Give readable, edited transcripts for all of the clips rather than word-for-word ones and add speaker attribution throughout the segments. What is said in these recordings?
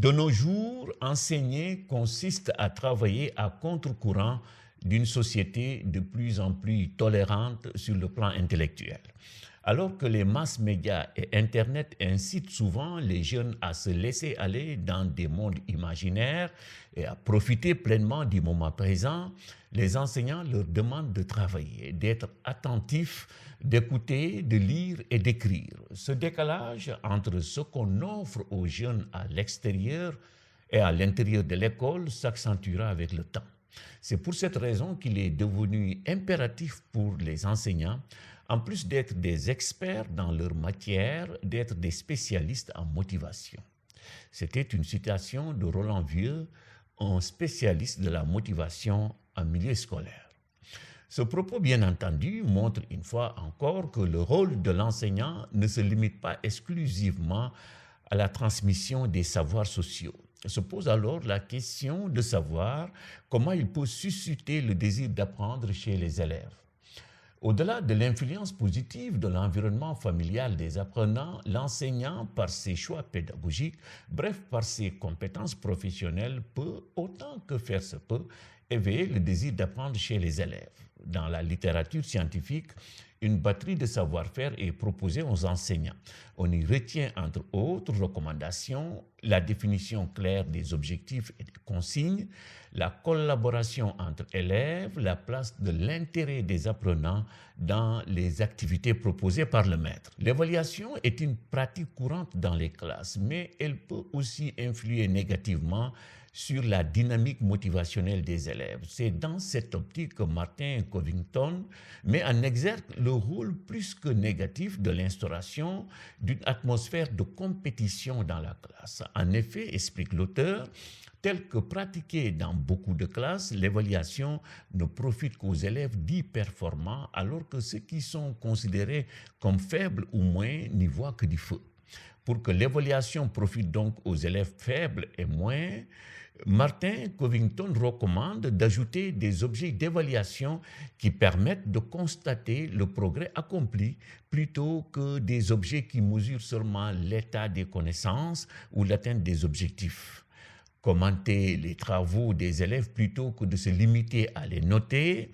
Speaker 1: De nos jours, enseigner consiste à travailler à contre-courant d'une société de plus en plus tolérante sur le plan intellectuel. Alors que les masses médias et Internet incitent souvent les jeunes à se laisser aller dans des mondes imaginaires et à profiter pleinement du moment présent, les enseignants leur demandent de travailler, d'être attentifs, d'écouter, de lire et d'écrire. Ce décalage entre ce qu'on offre aux jeunes à l'extérieur et à l'intérieur de l'école s'accentuera avec le temps. C'est pour cette raison qu'il est devenu impératif pour les enseignants, en plus d'être des experts dans leur matière, d'être des spécialistes en motivation. C'était une citation de Roland Vieux, un spécialiste de la motivation en milieu scolaire. Ce propos, bien entendu, montre une fois encore que le rôle de l'enseignant ne se limite pas exclusivement à la transmission des savoirs sociaux. Se pose alors la question de savoir comment il peut susciter le désir d'apprendre chez les élèves. Au-delà de l'influence positive de l'environnement familial des apprenants, l'enseignant, par ses choix pédagogiques, bref, par ses compétences professionnelles, peut, autant que faire se peut, éveiller le désir d'apprendre chez les élèves. Dans la littérature scientifique, une batterie de savoir-faire est proposée aux enseignants. On y retient, entre autres recommandations, la définition claire des objectifs et des consignes, la collaboration entre élèves, la place de l'intérêt des apprenants dans les activités proposées par le maître. L'évaluation est une pratique courante dans les classes, mais elle peut aussi influer négativement sur la dynamique motivationnelle des élèves. C'est dans cette optique que Martin Covington met en exergue le rôle plus que négatif de l'instauration d'une atmosphère de compétition dans la classe. En effet, explique l'auteur, tel que pratiquée dans beaucoup de classes, l'évaluation ne profite qu'aux élèves dits performants, alors que ceux qui sont considérés comme faibles ou moins n'y voient que du feu. Pour que l'évaluation profite donc aux élèves faibles et moins, Martin Covington recommande d'ajouter des objets d'évaluation qui permettent de constater le progrès accompli plutôt que des objets qui mesurent seulement l'état des connaissances ou l'atteinte des objectifs. Commenter les travaux des élèves plutôt que de se limiter à les noter,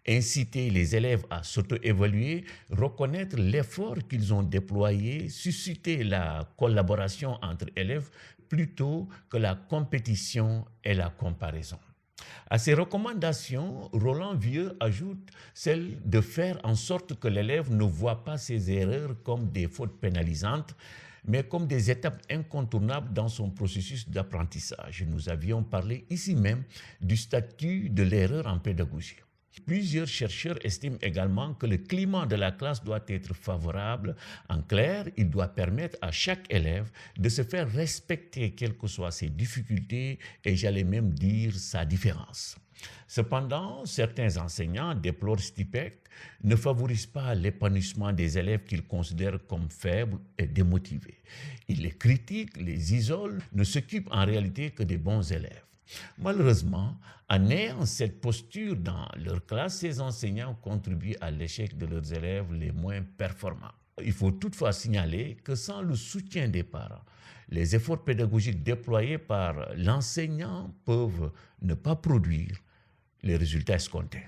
Speaker 1: inciter les élèves à s'auto-évaluer, reconnaître l'effort qu'ils ont déployé, susciter la collaboration entre élèves plutôt que la compétition et la comparaison. À ces recommandations, Roland Vieux ajoute celle de faire en sorte que l'élève ne voit pas ses erreurs comme des fautes pénalisantes, mais comme des étapes incontournables dans son processus d'apprentissage. Nous avions parlé ici même du statut de l'erreur en pédagogie. Plusieurs chercheurs estiment également que le climat de la classe doit être favorable. En clair, il doit permettre à chaque élève de se faire respecter, quelles que soient ses difficultés et j'allais même dire sa différence. Cependant, certains enseignants, déplore Stipek, ne favorisent pas l'épanouissement des élèves qu'ils considèrent comme faibles et démotivés. Ils les critiquent, les isolent, ne s'occupent en réalité que des bons élèves. Malheureusement, en ayant cette posture dans leur classe, ces enseignants contribuent à l'échec de leurs élèves les moins performants. Il faut toutefois signaler que sans le soutien des parents, les efforts pédagogiques déployés par l'enseignant peuvent ne pas produire les résultats escomptés.